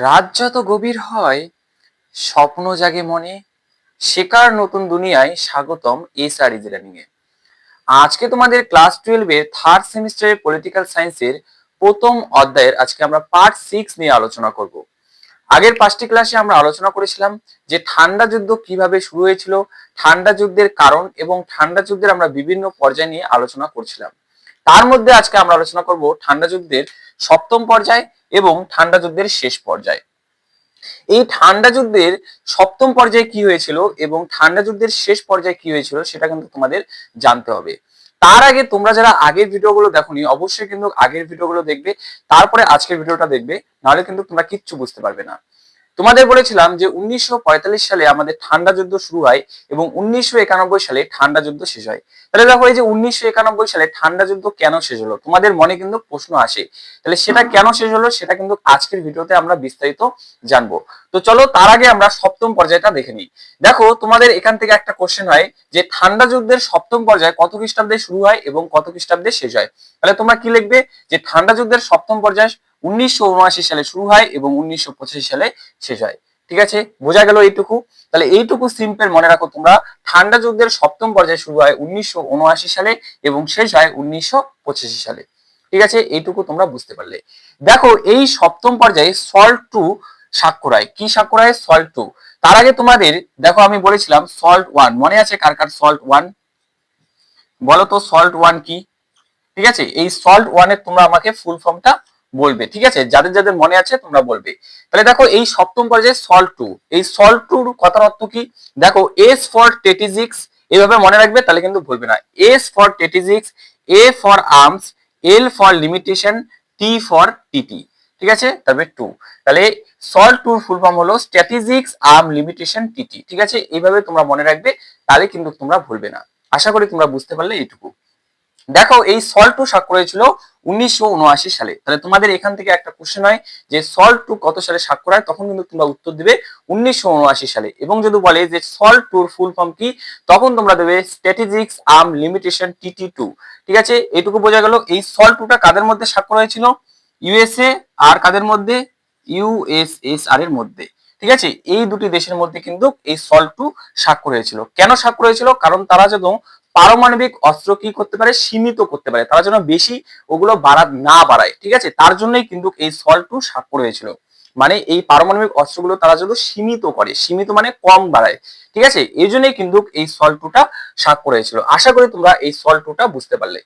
রাত যত গভীর হয়, স্বপ্ন জাগে মনে, শেখার নতুন দুনিয়ায় স্বাগতম এসআর ইঞ্জিনিয়ারিং এ। আজকে তোমাদের ক্লাস 12 এর থার্ড সেমিস্টারের পলিটিক্যাল সায়েন্সের প্রথম অধ্যায়ের আজকে আমরা পার্ট 6 নিয়ে আলোচনা করব। আগের 5টি ক্লাসে আমরা আলোচনা করেছিলাম যে ঠান্ডা যুদ্ধ কিভাবে শুরু হয়েছিল, ঠান্ডা যুদ্ধের কারণ এবং ঠান্ডা যুদ্ধের আমরা বিভিন্ন পর্যায় নিয়ে আলোচনা করছিলাম। তার মধ্যে আজকে আমরা আলোচনা করব ঠান্ডা যুদ্ধের সপ্তম পর্যায় এবং ঠান্ডা যুদ্ধের শেষ পর্যায়। এই ঠান্ডা যুদ্ধের সপ্তম পর্যায়ে কি হয়েছিল এবং ঠান্ডা যুদ্ধের শেষ পর্যায়ে কি হয়েছিল সেটা কিন্তু তোমাদের জানতে হবে। তার আগে তোমরা যারা আগের ভিডিওগুলো দেখোনি অবশ্যই কিন্তু আগের ভিডিওগুলো দেখবে, তারপরে আজকের ভিডিওটা দেখবে, নাহলে কিন্তু তোমরা কিচ্ছু বুঝতে পারবে না। তোমাদের বলেছিলাম যে 1945 সালে আমাদের ঠান্ডা যুদ্ধ শুরু হয় এবং 1991 সালে ঠান্ডা যুদ্ধ শেষ হয়। তাহলে দেখো এই যে 1991 সালে ঠান্ডা যুদ্ধ কেন শেষ হলো, তোমাদের মনে কিন্তু প্রশ্ন আসে। তাহলে সেটা কেন শেষ হলো সেটা কিন্তু আজকের ভিডিওতে আমরা বিস্তারিত জানবো। তো চলো তার আগে আমরা সপ্তম পর্যায়টা দেখে নিই। দেখো তোমাদের এখান থেকে একটা কোশ্চেন হয় যে ঠান্ডা যুদ্ধের সপ্তম পর্যায় কত খ্রিস্টাব্দে শুরু হয় এবং কত খ্রিস্টাব্দে শেষ হয়। তাহলে তোমরা কি লিখবে যে ঠান্ডা যুদ্ধের সপ্তম পর্যায় 1979 সালে শুরু হয় এবং 1985 সালে শেষ হয়। ঠিক আছে, বোঝা গেল এইটুকু। তাহলে এইটুকু সিম্পল মনে রাখো তোমরা, ঠান্ডা যুদ্ধের সপ্তম পর্যায়ে শুরু হয় 1979 সালে এবং শেষ হয় 1985 সালে। ঠিক আছে, এইটুকু তোমরা বুঝতে পারলে। দেখো এই সপ্তম পর্যায়ে সল্ট 2 স্বাক্ষর হয়। কি স্বাক্ষর হয়? সল্ট 2। তার আগে তোমাদের দেখো আমি বলেছিলাম সল্ট 1 মনে আছে কার কার? সল্ট 1 বলো তো, সল্ট 1 কি? ঠিক আছে, এই সল্ট 1 এর তোমরা আমাকে ফুল ফর্মটা বলবে। ঠিক আছে, যাদের যাদের মনে আছে তোমরা বলবে। তাহলে দেখো এই সপ্তম পর্যায়ে সল্ট 2, এই সল্ট 2 কথার অর্থ কি? দেখো এস ফর স্ট্র্যাটেজিক্স, এইভাবে মনে রাখবে তাহলে কিন্তু ভুলবে না। S for strategics, A for arms, L for limitation, T for TT. ঠিক আছে, তারপরে 2। তাহলে সল্ট 2 ফুল ফর্ম হলো স্ট্র্যাটেজিক্স আর্ম লিমিটেশন টিটি। ঠিক আছে, এইভাবে তোমরা মনে রাখবে, তাহলে কিন্তু তোমরা ভুলবে না। আশা করি তোমরা বুঝতে পারলে এইটুকু। দেখো এই সল্ট 2 স্বাক্ষর হয়েছিল 1979 সালে। তাহলে তোমাদের এখান থেকে একটা কোশ্চেন হয় যে সল্ট 2 কত সালে স্বাক্ষর হয়, তখন কিন্তু তোমরা উত্তর দিবে 1979 সালে। এবং যদি বলে যে সল্ট 2 এর ফুল ফর্ম কি, তখন তোমরা দেবে স্ট্র্যাটেজিক্স আর্ম লিমিটেশন টিটি 2। ঠিক আছে, এটুকু বোঝা গেল। এই সল্ট 2টা কাদের মধ্যে স্বাক্ষর হয়েছিল? ইউএসএ আর কাদের মধ্যে? ইউএসএসআর এর মধ্যে। ঠিক আছে, এই দুটি দেশের মধ্যে কিন্তু এই সল্ট 2 স্বাক্ষর হয়েছিল। কেন স্বাক্ষর হয়েছিল? কারণ তারা যেন পারমাণবিক অস্ত্র কি করতে পারে? সীমিত করতে পারে, তারা যেন বেশি ওগুলো না বাড়ায়। ঠিক আছে, তার জন্যই কিন্তু এই সল্ট 2 স্বাক্ষর হয়েছিল। মানে এই পারমাণবিক অস্ত্রগুলো তারা যেন সীমিত করে, সীমিত মানে কম বাড়ায়। ঠিক আছে, এই জন্যই কিন্তু এই সল্ট 2টা স্বাক্ষর হয়েছিল। আশা করি তোমরা এই সল্ট 2টা বুঝতে পারলে।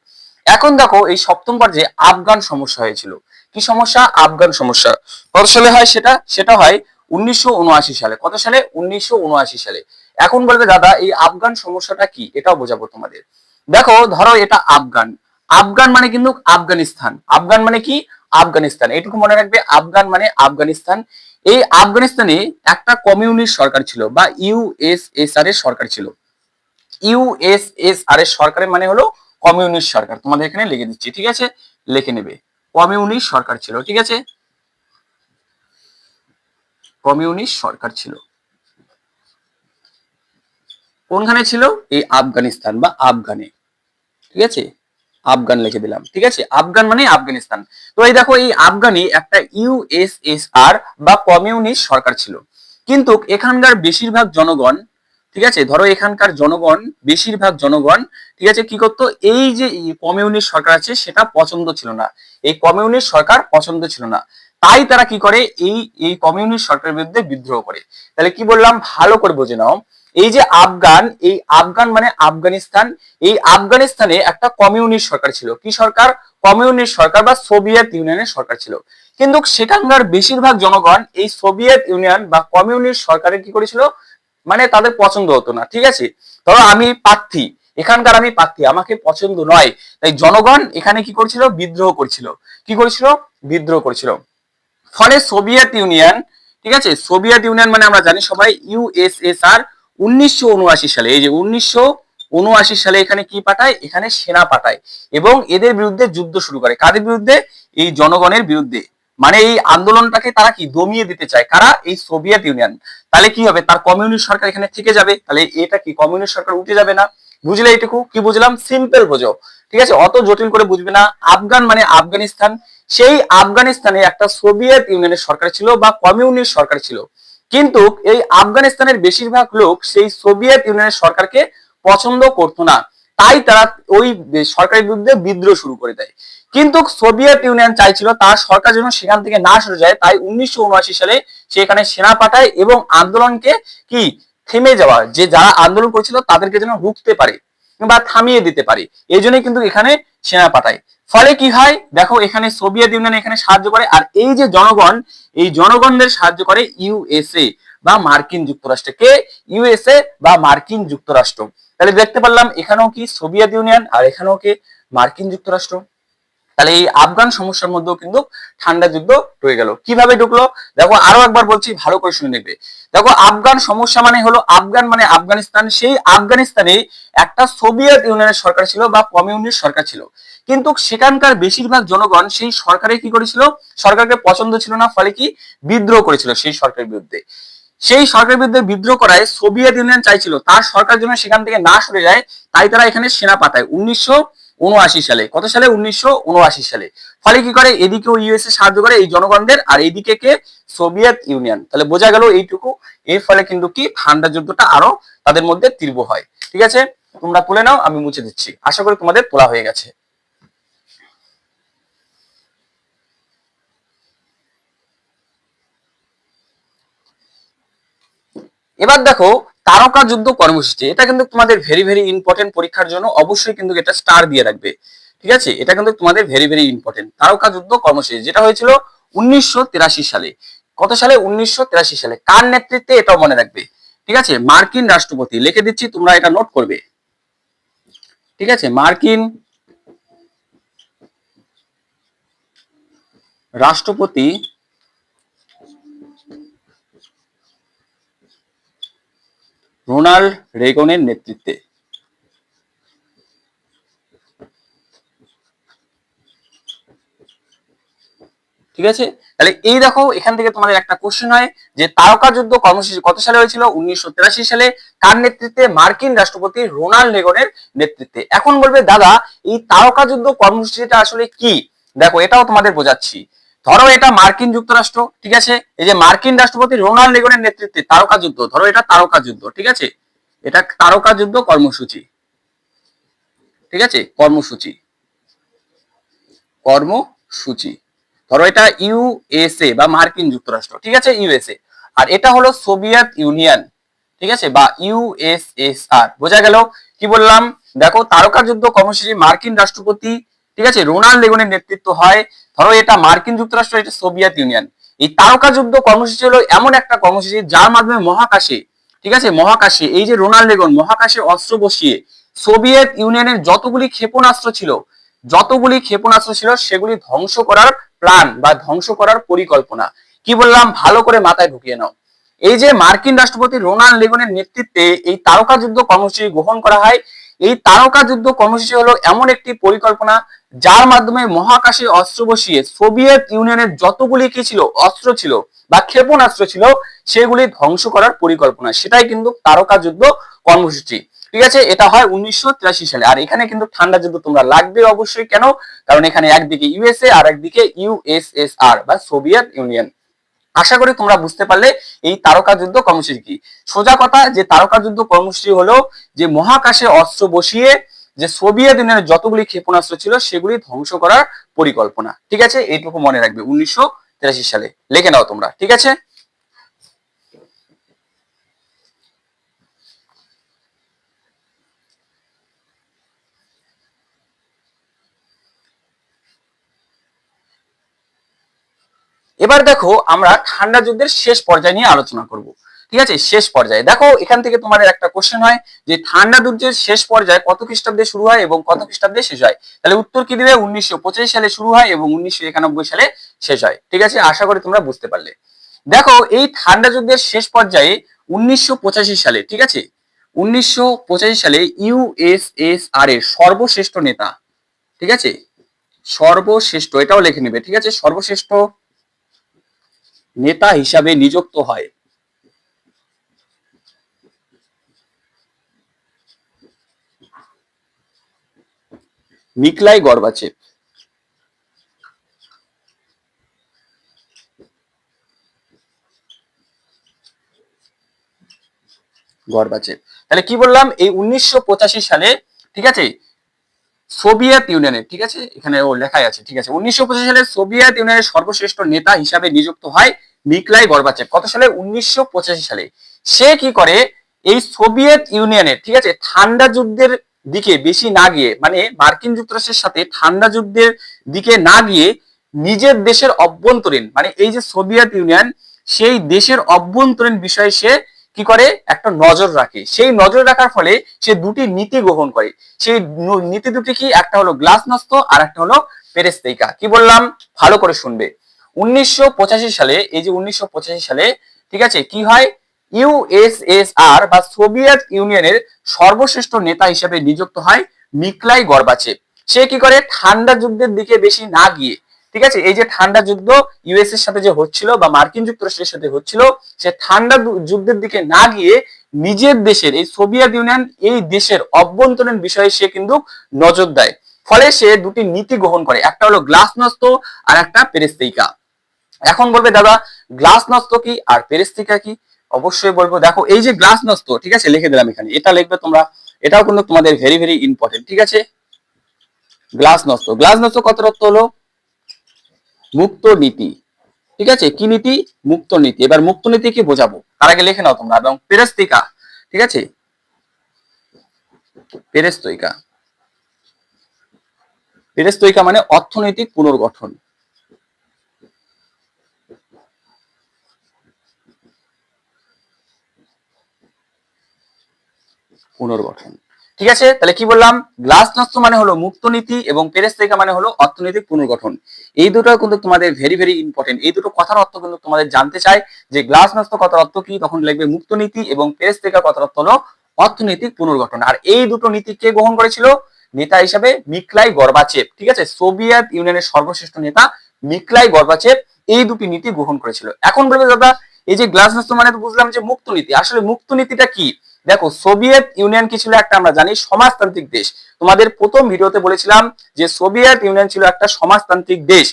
এখন দেখো এই সপ্তম পর্যায়ে আফগান সমস্যা হয়েছিল। কি সমস্যা? আফগান সমস্যা। কত সালে হয় সেটা? সেটা হয় 1979 সালে। কত সালে? 1979 সালে। এখন বলবে দাদা এই আফগান সমস্যাটা কি, এটাও বোঝাবো তোমাদের। দেখো ধরো এটা আফগান, আফগান মানে কিন্তু আফগানিস্তান। আফগান মানে কি? আফগানিস্তান। এইটুকু মনে রাখবে, আফগান মানে আফগানিস্তান। এই আফগানিস্তানে একটা কমিউনিস্ট সরকার ছিল বা ইউএসএসআর এর সরকার ছিল। ইউএসএসআর এর সরকারের মানে হলো কমিউনিস্ট সরকার। তোমাদের এখানে লিখে দিচ্ছি, ঠিক আছে, লিখে নেবে। কমিউনিস্ট সরকার ছিল। ঠিক আছে, কমিউনিস্ট সরকার ছিল। কোনখানে ছিল? এই আফগানিস্তান বা আফগানে। ঠিক আছে, আফগান লিখে দিলাম। ঠিক আছে, আফগান মানে আফগানিস্তান। তো এই দেখো এই আফগানে একটা ইউএসএসআর বা কমিউনিস্ট সরকার ছিল। কিন্তু এখানকার বেশিরভাগ জনগণ, ঠিক আছে, ধরো এখানকার জনগণ, বেশিরভাগ জনগণ, ঠিক আছে, কি করতো? এই যে কমিউনিস্ট সরকার আছে সেটা পছন্দ ছিল না। এই কমিউনিস্ট সরকার পছন্দ ছিল না। তাই তারা কি করে? এই এই কমিউনিস্ট সরকারের বিরুদ্ধে বিদ্রোহ করে। তাহলে কি বললাম ভালো করে বুঝে নাও। এই যে আফগান, এই আফগান মানে আফগানিস্তান। এই আফগানিস্তানে একটা কমিউনিস্ট সরকার ছিল। কি সরকার? কমিউনিস্ট সরকার বা সোভিয়েত ইউনিয়নের সরকার ছিল। কিন্তু সেখানকার বেশিরভাগ জনগণ এই সোভিয়েত ইউনিয়ন বা কমিউনিস্ট সরকারের কি করেছিল? মানে তাদের পছন্দ হতো না। ঠিক আছে, ধরো আমি প্রার্থী, এখানকার আমি প্রার্থী, আমাকে পছন্দ নয়, তাই জনগণ এখানে কি করছিল? বিদ্রোহ করছিল। কি করেছিল? বিদ্রোহ করছিল। ফলে সোভিয়েত ইউনিয়ন, ঠিক আছে, সোভিয়েত ইউনিয়ন মানে আমরা জানি সবাই ইউএসএসআর 1979 সালে, এই যে 1979 সালে এখানে কি পাঠায়? এখানে সেনা পাঠায় এবং এদের বিরুদ্ধে যুদ্ধ শুরু করে। কাদের বিরুদ্ধে? এই জনগণের বিরুদ্ধে। মানে এই আন্দোলনটাকে তারা কি দমিয়ে দিতে চায়। কারা? এই সোভিয়েত ইউনিয়ন। তাহলে কি হবে? তার কমিউনিস্ট সরকার এখানে থেকে যাবে। তাহলে এটা কি কমিউনিস্ট সরকার উঠে যাবে না? বুঝলে এইটুকু? কি বুঝলাম? সিম্পল বোঝো। ঠিক আছে, অত জটিল করে বুঝবে না। আফগান মানে আফগানিস্তান, সেই আফগানিস্তানে একটা সোভিয়েত ইউনিয়নের সরকার ছিল বা কমিউনিস্ট সরকার ছিল, কিন্তু এই আফগানিস্তানের বেশিরভাগ লোক সেই সোভিয়েত ইউনিয়নের সরকারকে পছন্দ করতো না, তাই তারা ওই সরকারের বিরুদ্ধে বিদ্রোহ শুরু করে দেয়। কিন্তু সোভিয়েত ইউনিয়ন চাইছিল তার সরকার যেন সেখান থেকে না সরে যায়, তাই 1979 সালে সেখানে সেনা পাঠায় এবং আন্দোলনকে কি থেমে যাওয়া, যে যারা আন্দোলন করেছিল তাদেরকে যেন রুখতে পারে বা থামিয়ে দিতে পারে, এই জন্যই কিন্তু এখানে সেনা পাঠায়। ফলে কি হয় দেখো, এখানে সোভিয়েত ইউনিয়ন এখানে সাহায্য করে, আর এই যে জনগণ, এই জনগণদের সাহায্য করে ইউএসএ বা মার্কিন যুক্তরাষ্ট্রকে, ইউএসএ বা মার্কিন যুক্তরাষ্ট্র। তাহলে দেখতে পারলাম এখানেও কি সোভিয়েত ইউনিয়ন আর এখানেও কি মার্কিন যুক্তরাষ্ট্র। তাহলে এই আফগান সমস্যার মধ্যেও কিন্তু ঠান্ডা যুদ্ধ রয়ে গেল। কিভাবে ঢুকলো দেখো, আরো একবার বলছি, ভালো করে শুনে নেবে। দেখো, আফগান সমস্যা মানে হলো, আফগান মানে আফগানিস্তান, সেই আফগানিস্তানে একটা সোভিয়েত ইউনিয়নের সরকার ছিল বা কমিউনিস্ট সরকার ছিল, কিন্তু সেখানকার বেশিরভাগ জনগণ সেই সরকারে কি করেছিল, সরকারকে পছন্দ ছিল না, ফলে কি বিদ্রোহ করেছিল সেই সরকারের বিরুদ্ধে। সেই সরকারের বিরুদ্ধে বিদ্রোহ করায় সোভিয়েত ইউনিয়ন চাইছিল তার সরকার যেন সেখান থেকে না সরে যায়, তাই তারা এখানে সেনা পাঠায় 1979 সালে। কত সালে? 1979 সালে। ফলে কি করে, এদিকেও ইউএসএ সাহায্য করে এই জনগণদের, আর এইদিকে কে? Soviet union. তাহলে বোঝা গেল এইটুকু। এর ফলে কিন্তু কি ঠান্ডা যুদ্ধটা আরো তাদের মধ্যে তীব্র হয়। ঠিক আছে, তোমরা তুলে নাও, আমি মুছে দিচ্ছি। আশা করি তোমাদের তোলা হয়ে গেছে। এবার দেখো, তারকা যুদ্ধ কর্মসূচি, এটা কিন্তু তোমাদের ভেরি ভেরি ইম্পর্টেন্ট, পরীক্ষার জন্য অবশ্যই কিন্তু এটা স্টার দিয়ে রাখবে। ঠিক আছে, এটা কিন্তু তোমাদের ভেরি ভেরি ইম্পর্টেন্ট। তারকা যুদ্ধ কর্মসূচি যেটা হয়েছিল 1983 সালে। কত সালে? 1983 সালে। কার নেতৃত্বে? এটাও মনে রাখবে। ঠিক আছে, মার্কিন রাষ্ট্রপতি, লিখে দিচ্ছি, তোমরা এটা নোট করবে। ঠিক আছে, মার্কিন রাষ্ট্রপতি রোনাল্ড রেগনের নেতৃত্বে। ঠিক আছে, তাহলে এই দেখো, এখান থেকে তোমাদের একটা কোশ্চেন হয় যে তারকা যুদ্ধ কর্মসূচি কত সালে হয়েছিল? 1983 সালে। কার নেতৃত্বে? মার্কিন রাষ্ট্রপতি রোনাল্ড রেগনের নেতৃত্বে। এখন বলবে দাদা, এই তারকা যুদ্ধ কর্মসূচিটা আসলে কি? দেখো, এটাও তোমাদের বোঝাচ্ছি। ধরো এটা মার্কিন যুক্তরাষ্ট্র, ঠিক আছে, এই যে মার্কিন রাষ্ট্রপতি রোনাল্ড রেগনের নেতৃত্বে তারকা যুদ্ধ, ধরো এটা তারকা যুদ্ধ, ঠিক আছে, এটা তারকা যুদ্ধ কর্মসূচি। ঠিক আছে, কর্মসূচি, কর্মসূচি, ধরো এটা ইউএসএ বা মার্কিন যুক্তরাষ্ট্র, ঠিক আছে, ইউএসএ। আর এটা হলো সোভিয়েত ইউনিয়ন, ঠিক আছে, বা ইউএসএসআর। বোঝা গেল কি বললাম? দেখো, তারকা যুদ্ধ কর্মসূচি মার্কিন রাষ্ট্রপতি, ঠিক আছে, রোনাল্ড রেগনের নেতৃত্ব হয়। ধরো এটা মার্কিন যুক্তরাষ্ট্র, এটা সোভিয়েত ইউনিয়ন। এই তারকা যুদ্ধ কর্মসূচি হলো এমন একটা কর্মসূচি যার মাধ্যমে মহাকাশে, ঠিক আছে, মহাকাশে এই যে রোনাল্ড রেগন মহাকাশে অস্ত্র বসিয়ে সোভিয়েত ইউনিয়নের যতগুলি ক্ষেপণাস্ত্র ছিল সেগুলি ধ্বংস করার প্ল্যান বা ধ্বংস করার পরিকল্পনা। কি বললাম? ভালো করে মাথায় ঢুকিয়ে নাও। এই যে মার্কিন রাষ্ট্রপতি রোনাল্ড রেগনের নেতৃত্বে এই তারকা যুদ্ধ কর্মসূচি গ্রহণ করা হয়। এই তারকা যুদ্ধ কর্মসূচি হলো এমন একটি পরিকল্পনা যার মাধ্যমে মহাকাশে অস্ত্র বসিয়ে সোভিয়েত ইউনিয়নের যতগুলি কি ছিল অস্ত্র ছিল বা ক্ষেপণাস্ত্র ছিল সেগুলি ধ্বংস করার পরিকল্পনা, সেটাই কিন্তু তারকা যুদ্ধ কর্মসূচি। ঠিক আছে, এটা হয় 1983 সালে। আর এখানে কিন্তু ঠান্ডা যুদ্ধ তোমরা লাগবে অবশ্যই। কেন? কারণ এখানে একদিকে ইউএসএ আর একদিকে ইউএসএসআর বা সোভিয়েত ইউনিয়ন। আশা করি তোমরা বুঝতে পারলে এই তারকা যুদ্ধ কর্মসূচি কি। সোজা কথা, যে তারকা যুদ্ধ কর্মসূচি হলো যে মহাকাশে অস্ত্র বসিয়ে যে সোভিয়েত ইউনিয়নের যতগুলি ক্ষেপণাস্ত্র ছিল সেগুলি ধ্বংস করার পরিকল্পনা। ঠিক আছে, এইটুকু মনে রাখবে 1983 সালে, লিখে নাও তোমরা। ঠিক আছে, এবার দেখো আমরা ঠান্ডা যুদ্ধের শেষ পর্যায়ে নিয়ে আলোচনা করব। ঠিক আছে, শেষ পর্যায়ে দেখো, এখান থেকে তোমাদের একটা কোশ্চেন হয় যে ঠান্ডা যুদ্ধের শেষ পর্যায়ে কত খ্রিস্টাব্দে শুরু হয় এবং কত খ্রিস্টাব্দে শেষ হয়? তাহলে উত্তর কি দিবে? 1925 সালে শুরু হয় এবং 1991 সালে শেষ হয়। ঠিক আছে, আশা করি তোমরা বুঝতে পারলে। দেখো, এই ঠান্ডা যুদ্ধের শেষ পর্যায়ে 1985 সালে, ঠিক আছে, 1985 সালে ইউএসএসআর এর সর্বশ্রেষ্ঠ নেতা, ঠিক আছে, সর্বশ্রেষ্ঠ, এটাও লিখে নিবে, ঠিক আছে, সর্বশ্রেষ্ঠ নেতা হিসাবে নিযুক্ত হয় মিকলাই গর্বাচেভ। গর্বাচেভ। তাহলে কি বললাম, এই 1985 সালে, ঠিক আছে, সোভিয়েত ইউনিয়নের, ঠিক আছে, এখানে ও লেখাই আছে, ঠিক আছে, 1985 সালে সোভিয়েত ইউনিয়নের সর্বশ্রেষ্ঠ নেতা হিসাবে নিযুক্ত হয় মিকলাই গর্বাচেভ। কত সালে? 1985 সালে। সে কি করে, এই সোভিয়েত ইউনিয়নের, ঠিক আছে, ঠান্ডা যুদ্ধের দিকে বেশি না গিয়ে, মানে মার্কিন যুক্তরাষ্ট্রের সাথে ঠান্ডা যুদ্ধের দিকে না গিয়ে নিজের দেশের অভ্যন্তরীণ, মানে এই যে সোভিয়েত ইউনিয়ন, সেই দেশের অভ্যন্তরীণ বিষয়ে সে কি করে, একটা নজর রাখে। সেই নজর রাখার ফলে সে দুটি নীতি গ্রহণ করে। সেই নীতি দুটি কি? একটা হলো গ্লাসনস্ত আর একটা হলো পেরেস্তেইকা। কি বললাম? ভালো করে শুনবে। 1985 সালে, এই যে 1985 সালে, ঠিক আছে, কি হয়, ইউএসএসআর বা সোভিয়েত ইউনিয়নের সর্বশ্রেষ্ঠ নেতা হিসেবে নিযুক্ত হয় মিকলাই গর্বাচেভ। সে কি করে, ঠান্ডা যুদ্ধের দিকে বেশি না গিয়ে, ঠিক আছে, এই যে ঠান্ডা যুদ্ধ ইউএস এর সাথে যে হচ্ছিল বা মার্কিন যুক্তরাষ্ট্রের সাথে হচ্ছিল, সে ঠান্ডা যুদ্ধের দিকে না গিয়ে নিজের দেশের, এই সোভিয়েত ইউনিয়ন এই দেশের অভ্যন্তরীণ বিষয়ে সে কিন্তু নজর দেয়। ফলে সে দুটি নীতি গ্রহণ করে, একটা হলো গ্লাসনস্ত আর একটা পেরেস্তেইকা। এখন বলবে দাদা গ্লাসনস্ত কি আর পেরেস্তেইকা কি? অবশ্যই বলবো। দেখো এই যে গ্লাসনস্ত, ঠিক আছে, লিখে দিলাম এখানে, এটা লিখবে তোমরা, এটাও কিন্তু তোমাদের ভেরি ভেরি ইম্পর্টেন্ট, ঠিক আছে। গ্লাসনস্ত, গ্লাসনস্ত কত অর্থ হলো? মুক্ত নীতি, ঠিক আছে। কি নীতি? মুক্ত নীতি। এবার মুক্ত নীতি কি বোঝাবো তার আগে লিখে নাও তোমরা। এবং পেরেস্তেইকা, ঠিক আছে, পেরেস্তেইকা, পেরেস্তেইকা মানে অর্থনৈতিক পুনর্গঠন। পুনর্গঠন, ঠিক আছে। তাহলে কি বললাম? গ্লাসনস্ত মানে হলো মুক্ত নীতি এবং পেরেস্তেইকা মানে হলো অর্থনৈতিক পুনর্গঠন। এই দুটো কিন্তু তোমাদের ভেরি ভেরি ইম্পর্টেন্ট। এই দুটো কথার অর্থ কিন্তু তোমাদের জানতে চাই যে গ্লাসনস্ত কথার অর্থ কি, তখন লিখবে মুক্ত নীতি, এবং পেরেস্তেইকা কথার অর্থ হলো অর্থনৈতিক পুনর্গঠন। আর এই দুটো নীতি কে গ্রহণ করেছিল নেতা হিসাবে? মিকলাই গর্বাচেভ, ঠিক আছে, সোভিয়েত ইউনিয়নের সর্বশ্রেষ্ঠ নেতা মিকলাই গর্বাচেভ এই দুটি নীতি গ্রহণ করেছিল। এখন বলবে দাদা এই যে গ্লাসনস্ত মানে তো বুঝলাম যে মুক্ত নীতি, আসলে মুক্ত নীতিটা কি? দেখো সোভিয়েত ইউনিয়ন কি ছিল? একটা আমরা জানি সমাজতান্ত্রিক দেশ। তোমাদের প্রথম ভিডিওতে বলেছিলাম যে সোভিয়েত ইউনিয়ন ছিল একটা সমাজতান্ত্রিক দেশ।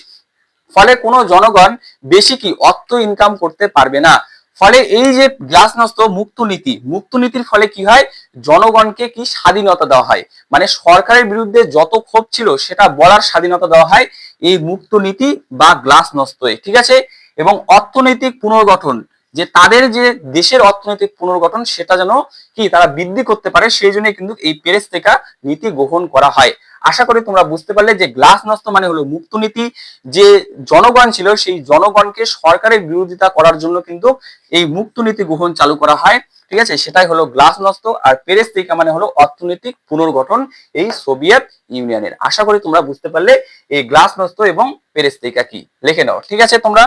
ফলে কোনো জনগণ বেশি কি অর্থ ইনকাম করতে পারবে না। ফলে এই যে গ্লাসনস্ত মুক্ত নীতি, মুক্ত নীতির ফলে কি হয়, জনগণকে কি স্বাধীনতা দেওয়া হয়, মানে সরকারের বিরুদ্ধে যত ক্ষোভ ছিল সেটা বলার স্বাধীনতা দেওয়া হয় এই মুক্ত নীতি বা গ্লাসনস্তে, ঠিক আছে। এবং অর্থনৈতিক পুনর্গঠন, যে তাদের যে দেশের অর্থনৈতিক পুনর্গঠন সেটা যেন কি তারা বৃদ্ধি করতে পারে, সেই জন্য কিন্তু এই পেরেস্তেইকা নীতি গ্রহণ করা হয়। আশা করি তোমরা বুঝতে পারলে যে গ্লাসনস্ত মানে হলো মুক্ত নীতি, যে জনগণ ছিল সেই জনগণকে সরকারের বিরোধিতা করার জন্য কিন্তু এই মুক্ত নীতি গ্রহণ চালু করা হয়, ঠিক আছে, সেটাই হলো গ্লাসনস্ত। আর পেরেস্তেইকা মানে হলো অর্থনৈতিক পুনর্গঠন এই সোভিয়েত ইউনিয়নের। আশা করি তোমরা বুঝতে পারলে এই গ্লাসনস্ত এবং পেরেস্তেইকা কি, লিখে নাও, ঠিক আছে তোমরা।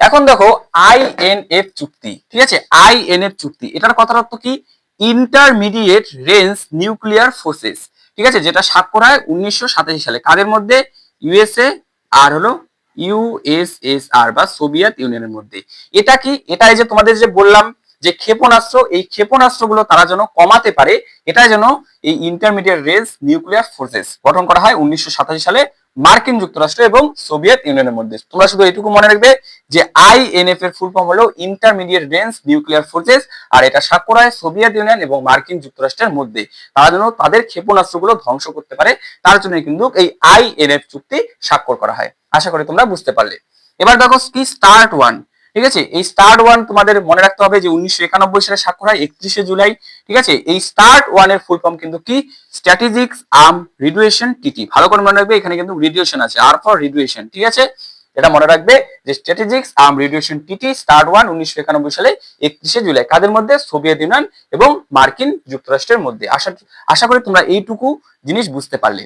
এখন দেখো আইএনএফ চুক্তি, ঠিক আছে, আইএনএফ চুক্তি, এটার কথার অর্থ কি? ইন্টারমিডিয়েট রেঞ্জ নিউক্লিয়ার ফোর্সেস, ঠিক আছে, যেটা স্বাক্ষর হয় 1987 সালে। কাদের মধ্যে? ইউএসএ আর হলো ইউএসএসআর বা সোভিয়েত ইউনিয়নের মধ্যে। এটা কি? এটা এই যে তোমাদের যে বললাম যে ক্ষেপণাস্ত্র, এই ক্ষেপণাস্ত্রগুলো তারা যেন কমাতে পারে, এটা যেন এই ইন্টারমিডিয়েট রেঞ্জ নিউক্লিয়ার ফোর্সেস গঠন করা হয় 1987 সালে মার্কিন যুক্তরাষ্ট্র এবং সোভিয়েত ইউনিয়নের মধ্যে। তোমরা শুধু এটুকু মনে রাখবে যে আইএনএফ এর ফুল ফর্ম হলো ইন্টারমিডিয়েট রেঞ্জ নিউক্লিয়ার ফোর্সেস, আর এটা স্বাক্ষর হয় সোভিয়েত ইউনিয়ন এবং মার্কিন যুক্তরাষ্ট্রের মধ্যে। তারা যেন তাদের ক্ষেপণাস্ত্রগুলো ধ্বংস করতে পারে, তার জন্য কিন্তু এই আইএনএফ চুক্তি স্বাক্ষর করা হয়। আশা করি তোমরা বুঝতে পারলে। এবার দেখো কি স্টার্ট ওয়ান, ঠিক আছে, এই স্টার্ট ওয়ান তোমাদের মনে রাখতে হবে যে 1991 সালে স্বাক্ষর হয় 31শে জুলাই, ঠিক আছে। এই স্টার্ট ওয়ান এর ফুল ফর্ম কিন্তু কি? স্ট্র্যাটেজিক আর্ম রিডুয়েশন ট্রিটি। ভালো করে মনে রাখবে, এখানে কিন্তু রিডুয়েশন আছে, আর ফর রিডুয়েশন, ঠিক আছে, এটা মনে রাখবে যে স্ট্র্যাটেজিক আর্ম রিডুয়েশন ট্রিটি স্টার্ট ওয়ান 1991 সালে 31শে জুলাই। কাদের মধ্যে? সোভিয়েত ইউনিয়ন এবং মার্কিন যুক্তরাষ্ট্রের মধ্যে। আশা করি তোমরা এইটুকু জিনিস বুঝতে পারলে।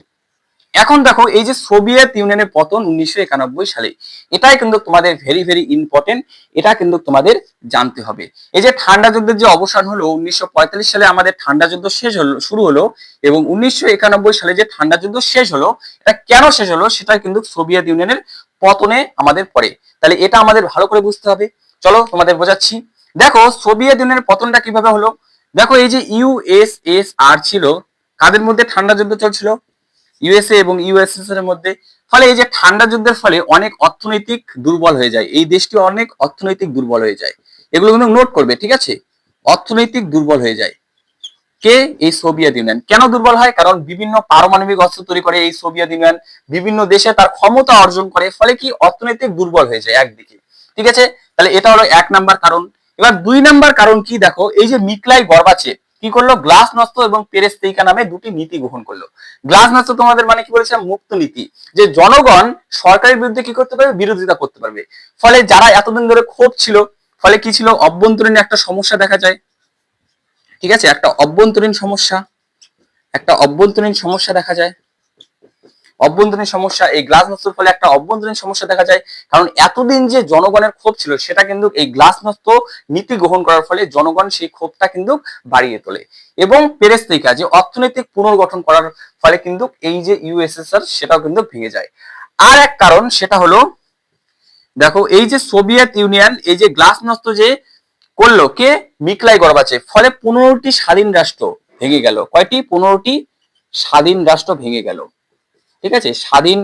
এখন দেখো এই যে সোভিয়েত ইউনিয়নের পতন 1991 সালে, এটাই কিন্তু তোমাদের ভেরি ভেরি ইম্পর্টেন্ট, এটা কিন্তু তোমাদের জানতে হবে। এই যে ঠান্ডা যুদ্ধের যে অবসান হলো 1945 সালে আমাদের ঠান্ডা যুদ্ধ শেষ হলো, শুরু হলো, এবং 1991 সালে যে ঠান্ডা যুদ্ধ শেষ হলো, এটা কেন শেষ হলো সেটা কিন্তু সোভিয়েত ইউনিয়নের পতনে আমাদের পড়ে। তাহলে এটা আমাদের ভালো করে বুঝতে হবে। চলো তোমাদের বোঝাচ্ছি। দেখো সোভিয়েত ইউনিয়নের পতনটা কিভাবে হলো। দেখো এই যে ইউএসএসআর ছিল, কাদের মধ্যে ঠান্ডা যুদ্ধ চলছিল, ইউএসএ এবং ইউএসএসআর এর মধ্যে। ফলে এই যে ঠান্ডা যুদ্ধের ফলে অনেক অর্থনৈতিক দুর্বল হয়ে যায়, এই দেশটি অনেক অর্থনৈতিক দুর্বল হয়ে যায়। এগুলো কিন্তু নোট করবে, ঠিক আছে। অর্থনৈতিক দুর্বল হয়ে যায় কে? এই সোভিয়েত ইউনিয়ন। কেন দুর্বল হয়? কারণ বিভিন্ন পারমাণবিক অস্ত্র তৈরি করে এই সোভিয়েত ইউনিয়ন, বিভিন্ন দেশে তার ক্ষমতা অর্জন করে, ফলে কি অর্থনৈতিক দুর্বল হয়ে যায় একদিকে, ঠিক আছে। তাহলে এটা হলো 1 নাম্বার কারণ। এবার 2 নাম্বার কারণ কি, দেখো এই যে মিকলাই গর্বাচেভ কি করলো, গ্লাসনস্ত এবং পেরেস্তেইকা নামে দুটি নীতি গ্রহণ করলো। গ্লাসনস্ত তোমাদের মানে কি বলেছিলাম, মুক্ত নীতি, যে জনগণ সরকারের বিরুদ্ধে কি করতে পারবে, বিরোধিতা করতে পারবে। ফলে যারা এতদিন ধরে ক্ষোভ ছিল, ফলে কি ছিল, অভ্যন্তরীণ একটা সমস্যা দেখা যায়, ঠিক আছে। একটা অভ্যন্তরীণ সমস্যা দেখা যায়, অভ্যন্তরীণ সমস্যা, এই গ্লাসনস্তের ফলে একটা অভ্যন্তরীণ সমস্যা দেখা যায়। কারণ এতদিন যে জনগণের ক্ষোভ ছিল, সেটা কিন্তু এই গ্লাসনস্ত নীতি গ্রহণ করার ফলে জনগণ সেই ক্ষোভটা কিন্তু বাড়িয়ে তোলে। এবং পেরেস্তেইকা, যে অর্থনৈতিক পুনর্গঠন করার ফলে কিন্তু এই যে ইউএসএসআর সেটাও কিন্তু ভেঙে যায়। আর এক কারণ, সেটা হলো দেখো এই যে সোভিয়েত ইউনিয়ন, এই যে গ্লাসনস্ত যে করলো কে, মিকলাই গর্বাচেভ, ফলে 15টি স্বাধীন রাষ্ট্র ভেঙে গেল। কয়টি? 15টি স্বাধীন রাষ্ট্র ভেঙে গেল, ঠিক আছে। স্বাধীন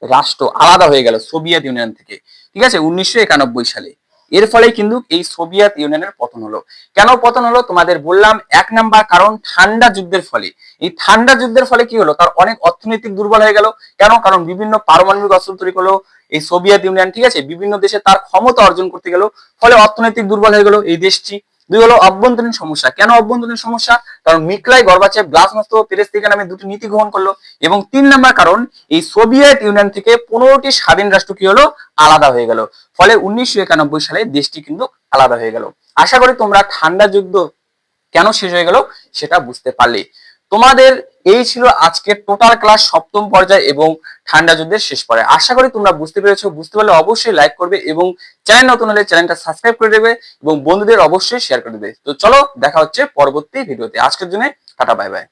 রাষ্ট্র আলাদা হয়ে গেল সোভিয়েত ইউনিয়ন থেকে, ঠিক আছে, 1991 সালে। এর ফলে কিন্তু এই সোভিয়েত ইউনিয়নের পতন হলো। কেন পতন হলো তোমাদের বললাম, 1 নাম্বার কারণ ঠান্ডা যুদ্ধের ফলে। এই ঠান্ডা যুদ্ধের ফলে কি হলো, তার অনেক অর্থনৈতিক দুর্বল হয়ে গেল। কেন? কারণ বিভিন্ন পারমাণবিক অস্ত্র তৈরি করলো এই সোভিয়েত ইউনিয়ন, ঠিক আছে, বিভিন্ন দেশে তার ক্ষমতা অর্জন করতে গেল, ফলে অর্থনৈতিক দুর্বল হয়ে গেল এই দেশটি। 2 হলো অভ্যন্তরীণ সমস্যা। কেন অভ্যন্তরীণ সমস্যা? কারণ মিকলাই গর্বাচেভ গ্লাসনস্ত ও পেরেস্তেইকা নামে দুটি নীতি গ্রহণ করলো। এবং 3 নাম্বার কারণ, এই সোভিয়েত ইউনিয়ন থেকে 15টি স্বাধীন রাষ্ট্র কি হলো, আলাদা হয়ে গেল। ফলে 1991 সালে দেশটি কিন্তু আলাদা হয়ে গেল। আশা করি তোমরা ঠান্ডা যুদ্ধ কেন শেষ হয়ে গেল সেটা বুঝতে পারলে। তোমাদের এই ছিল আজকের টোটাল ক্লাস, সপ্তম পর্যায় এবং ঠান্ডা যুদ্ধের শেষ পর্যায়ে। আশা করি তোমরা বুঝতে পেরেছো। বুঝতে পারলে অবশ্যই লাইক করবে এবং চ্যানেল নতুন হলে চ্যানেলটা সাবস্ক্রাইব করে দেবে এবং বন্ধুদের অবশ্যই শেয়ার করে দেবে। তো চলো দেখা হচ্ছে পরবর্তী ভিডিওতে। আজকের জন্য টাটা, বাই বাই।